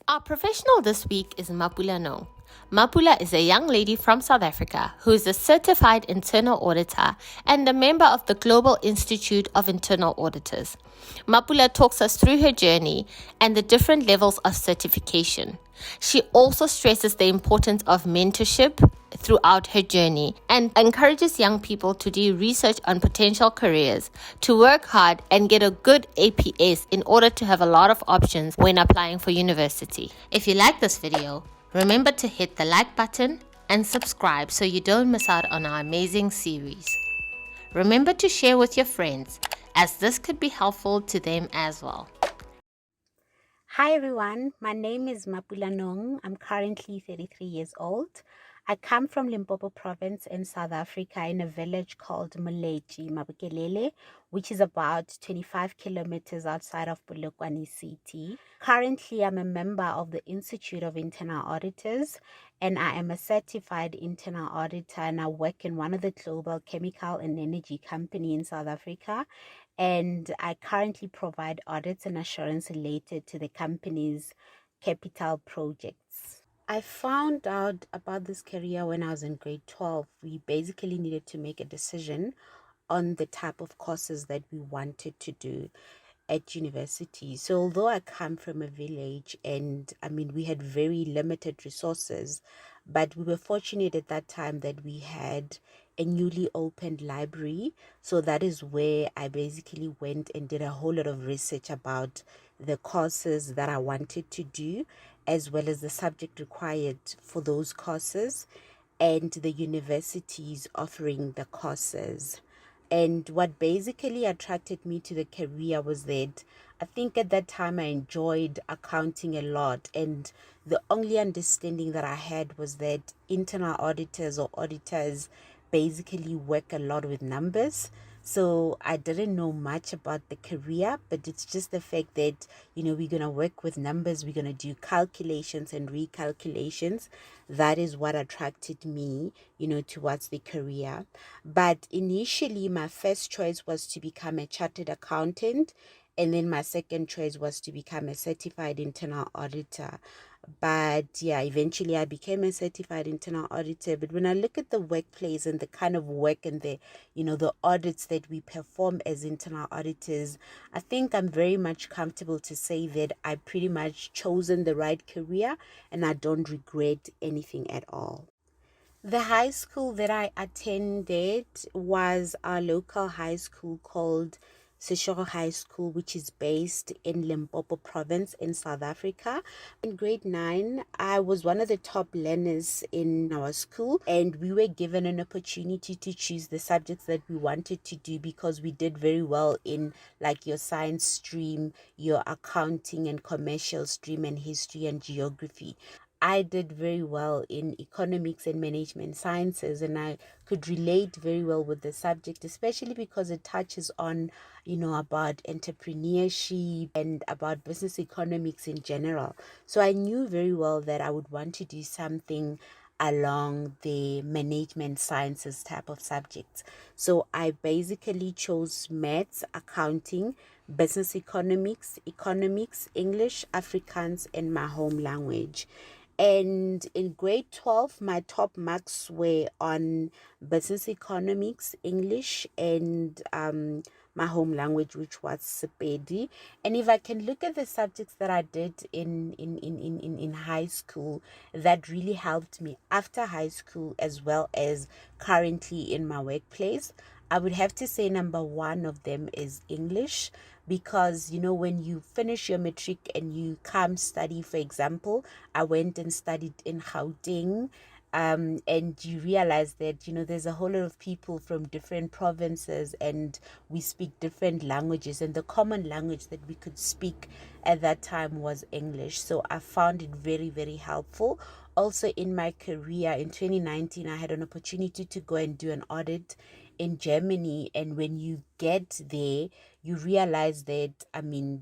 Our professional this week is Mapula Nong. Mapula is a young lady from South Africa who is a certified internal auditor and a member of the Global Institute of Internal Auditors. Mapula talks us through her journey and the different levels of certification. She also stresses the importance of mentorship throughout her journey and encourages young people to do research on potential careers, to work hard and get a good APS in order to have a lot of options when applying for university. If you like this video, remember to hit the like button and subscribe so you don't miss out on our amazing series. Remember to share with your friends, as this could be helpful to them as well. Hi everyone, my name is Mapula Nong. I'm currently 33 years old. I come from Limpopo province in South Africa in a village called Moleji, Mabukelele, which is about 25 kilometers outside of Polokwane City. Currently, I'm a member of the Institute of Internal Auditors, and I am a certified internal auditor, and I work in one of the global chemical and energy company in South Africa. And I currently provide audits and assurance related to the company's capital projects. I found out about this career when I was in grade 12. We basically needed to make a decision on the type of courses that we wanted to do at university. So although I come from a village and we had very limited resources, but we were fortunate at that time that we had a newly opened library. So that is where I basically went and did a whole lot of research about the courses that I wanted to do, as well as the subject required for those courses and the universities offering the courses. And what basically attracted me to the career was that I think at that time I enjoyed accounting a lot. And the only understanding that I had was that internal auditors or auditors basically work a lot with numbers. So I didn't know much about the career, but it's just the fact that, we're going to work with numbers, we're going to do calculations and recalculations. That is what attracted me, towards the career. But initially, my first choice was to become a chartered accountant. And then my second choice was to become a certified internal auditor. But yeah, eventually I became a certified internal auditor. But when I look at the workplace and the kind of work and the audits that we perform as internal auditors, I think I'm very much comfortable to say that I pretty much chosen the right career and I don't regret anything at all. The high school that I attended was our local high school called Seshego High School, which is based in Limpopo province in South Africa. In grade 9, I was one of the top learners in our school, and we were given an opportunity to choose the subjects that we wanted to do because we did very well in like your science stream, your accounting and commercial stream, and history and geography. I did very well in economics and management sciences, and I could relate very well with the subject, especially because it touches on, about entrepreneurship and about business economics in general. So I knew very well that I would want to do something along the management sciences type of subjects. So I basically chose maths, accounting, business economics, English, Afrikaans, and my home language. And in grade 12, my top marks were on business economics, English, and my home language, which was Sepedi. And if I can look at the subjects that I did in high school, that really helped me after high school as well as currently in my workplace, I would have to say number one of them is English, because when you finish your matric and you come study, for example, I went and studied in Gauteng, and you realize that there's a whole lot of people from different provinces and we speak different languages, and the common language that we could speak at that time was English. So I found it very, very helpful. Also in my career in 2019, I had an opportunity to go and do an audit in Germany, and when you get there, you realize that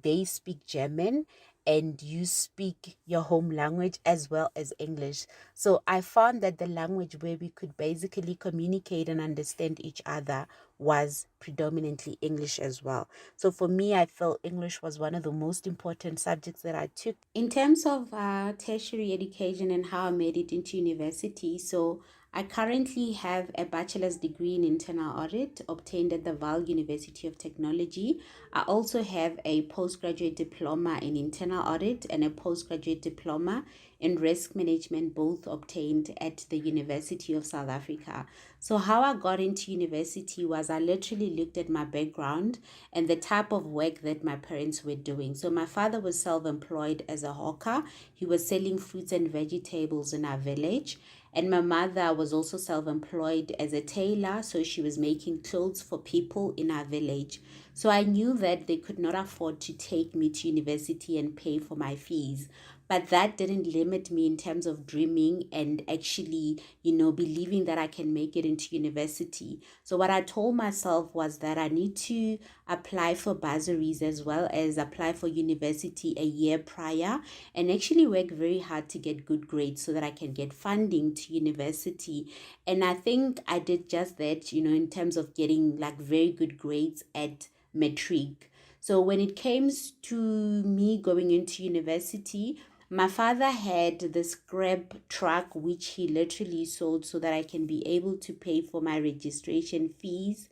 they speak German, and you speak your home language as well as English. So I found that the language where we could basically communicate and understand each other was predominantly English as well. So for me, I felt English was one of the most important subjects that I took. In terms of tertiary education and how I made it into university, so I currently have a bachelor's degree in internal audit obtained at the Val University of Technology. I also have a postgraduate diploma in internal audit and a postgraduate diploma in risk management, both obtained at the University of South Africa. So how I got into university was I literally looked at my background and the type of work that my parents were doing. So my father was self-employed as a hawker. He was selling fruits and vegetables in our village. And my mother was also self-employed as a tailor, so she was making clothes for people in our village. So I knew that they could not afford to take me to university and pay for my fees. But that didn't limit me in terms of dreaming and actually, believing that I can make it into university. So what I told myself was that I need to apply for bursaries as well as apply for university a year prior and actually work very hard to get good grades so that I can get funding to university. And I think I did just that, in terms of getting like very good grades at matric. So when it comes to me going into university, my father had the scrap truck which he literally sold so that I can be able to pay for my registration fees.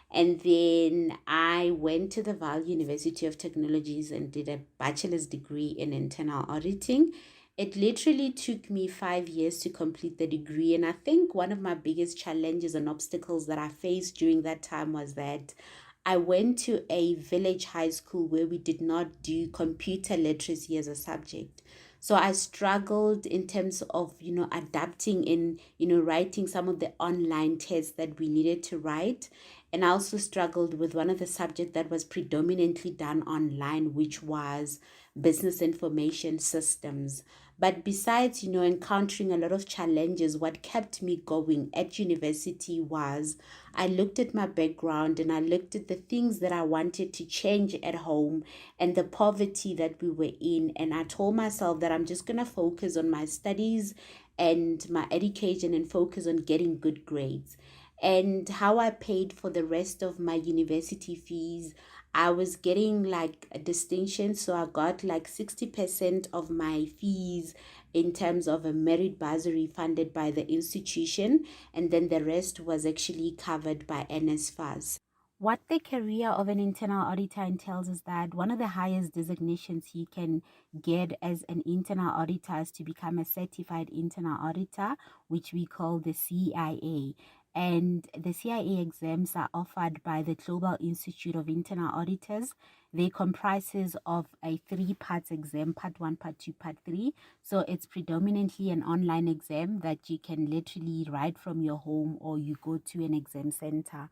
And then I went to the Val University of Technologies and did a bachelor's degree in internal auditing. It literally took me 5 years to complete the degree. And I think one of my biggest challenges and obstacles that I faced during that time was that I went to a village high school where we did not do computer literacy as a subject. So I struggled in terms of, adapting in, writing some of the online tests that we needed to write. And I also struggled with one of the subjects that was predominantly done online, which was business information systems. But besides, encountering a lot of challenges, what kept me going at university was I looked at my background and I looked at the things that I wanted to change at home and the poverty that we were in. And I told myself that I'm just going to focus on my studies and my education and focus on getting good grades. And how I paid for the rest of my university fees, I was getting like a distinction. So I got like 60% of my fees in terms of a merit bursary funded by the institution, and then the rest was actually covered by NSFAS. What the career of an internal auditor entails is that one of the highest designations you can get as an internal auditor is to become a certified internal auditor, which we call the CIA. And the CIA exams are offered by the Global Institute of Internal Auditors. They comprises of a 3 parts exam, part 1, part 2, part 3. So it's predominantly an online exam that you can literally write from your home or you go to an exam center.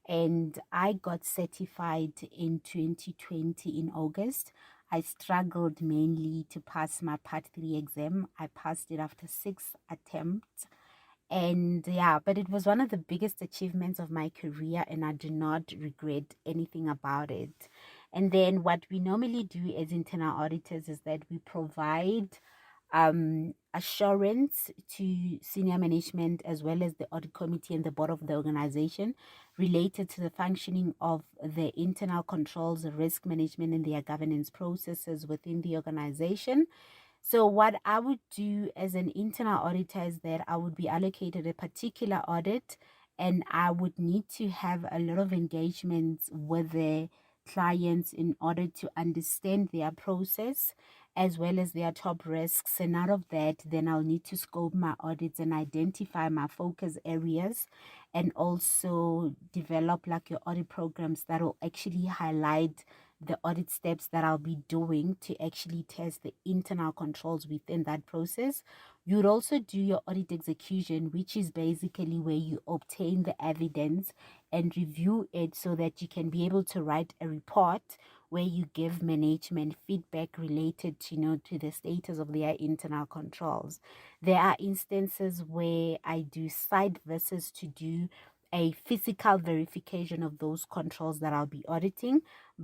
And I got certified in 2020 in August. I struggled mainly to pass my part 3 exam. I passed it after 6 attempts. And yeah, but it was one of the biggest achievements of my career, and I do not regret anything about it. And then what we normally do as internal auditors is that we provide assurance to senior management as well as the audit committee and the board of the organization related to the functioning of the internal controls, risk management, and their governance processes within the organization. So what I would do as an internal auditor is that I would be allocated a particular audit and I would need to have a lot of engagements with the clients in order to understand their process as well as their top risks. And out of that, then I'll need to scope my audits and identify my focus areas and also develop like your audit programs that will actually highlight the audit steps that I'll be doing to actually test the internal controls within that process. You would also do your audit execution, which is basically where you obtain the evidence and review it so that you can be able to write a report where you give management feedback related to the status of their internal controls. There are instances where I do site visits to do a physical verification of those controls that I'll be auditing,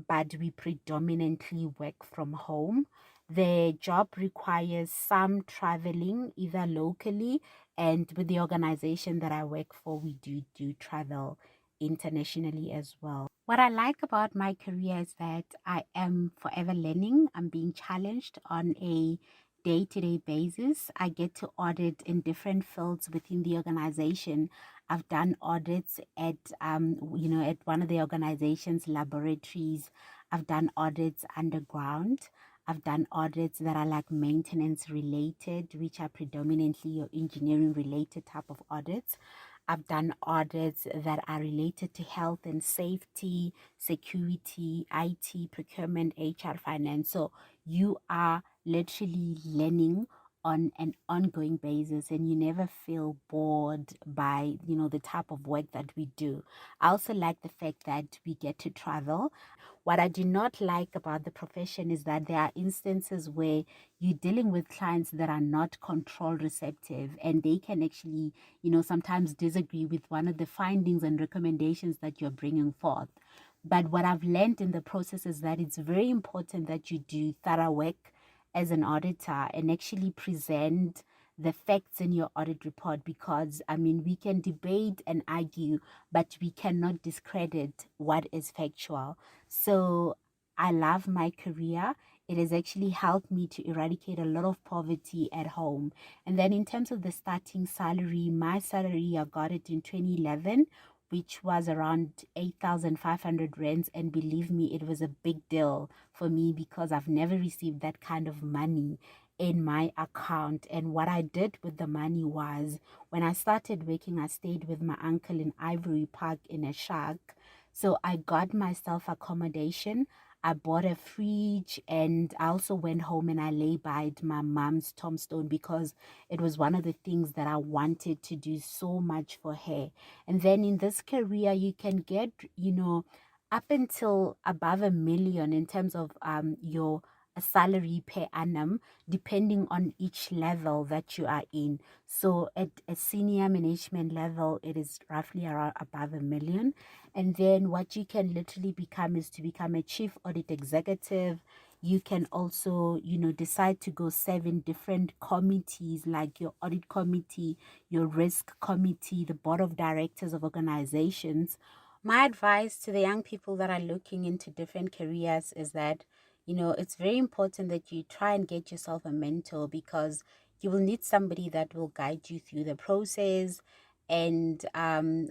but we predominantly work from home. The job requires some traveling, either locally, and with the organization that I work for, we do travel internationally as well. What I like about my career is that I am forever learning. I'm being challenged on a day-to-day basis. I get to audit in different fields within the organization. I've done audits at at one of the organization's laboratories. I've done audits underground. I've done audits that are like maintenance related, which are predominantly your engineering related type of audits. I've done audits that are related to health and safety, security, IT, procurement, HR, finance. So you are literally learning on an ongoing basis, and you never feel bored by the type of work that we do. I also like the fact that we get to travel. What I do not like about the profession is that there are instances where you're dealing with clients that are not control receptive, and they can actually sometimes disagree with one of the findings and recommendations that you're bringing forth. But what I've learned in the process is that it's very important that you do thorough work as an auditor and actually present the facts in your audit report, because we can debate and argue, but we cannot discredit what is factual. So I love my career. It has actually helped me to eradicate a lot of poverty at home. And then in terms of the starting salary, my salary, I got it in 2011, which was around 8,500 rands. And believe me, it was a big deal for me because I've never received that kind of money in my account. And what I did with the money was, when I started working, I stayed with my uncle in Ivory Park in a shack. So I got myself accommodation. I bought a fridge, and I also went home and I lay-byed my mom's tombstone because it was one of the things that I wanted to do so much for her. And then in this career, you can get, up until above 1 million in terms of your salary per annum, depending on each level that you are in. So at a senior management level, it is roughly around above 1 million. And then what you can literally become is to become a chief audit executive. You can also, decide to go serve in different committees like your audit committee, your risk committee, the board of directors of organizations. My advice to the young people that are looking into different careers is that, it's very important that you try and get yourself a mentor, because you will need somebody that will guide you through the process. And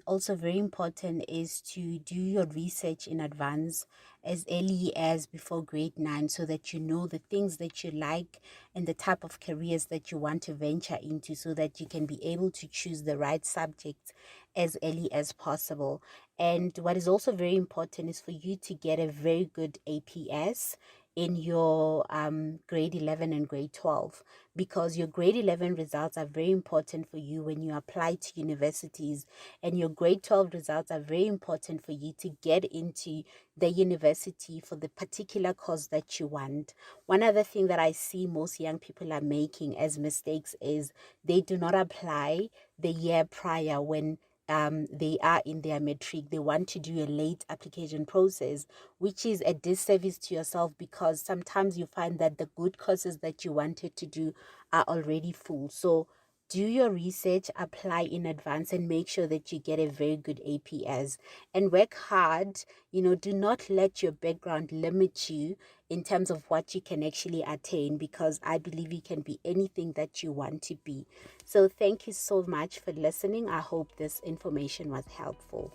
also very important is to do your research in advance as early as before grade 9, so that you know the things that you like and the type of careers that you want to venture into, so that you can be able to choose the right subjects as early as possible. And what is also very important is for you to get a very good APS in your grade 11 and grade 12, because your grade 11 results are very important for you when you apply to universities, and your grade 12 results are very important for you to get into the university for the particular course that you want. One other thing that I see most young people are making as mistakes is they do not apply the year prior when they are in their matric. They want to do a late application process, which is a disservice to yourself, because sometimes you find that the good courses that you wanted to do are already full. So do your research, apply in advance, and make sure that you get a very good APS, and work hard. Do not let your background limit you in terms of what you can actually attain, because I believe you can be anything that you want to be. So thank you so much for listening. I hope this information was helpful.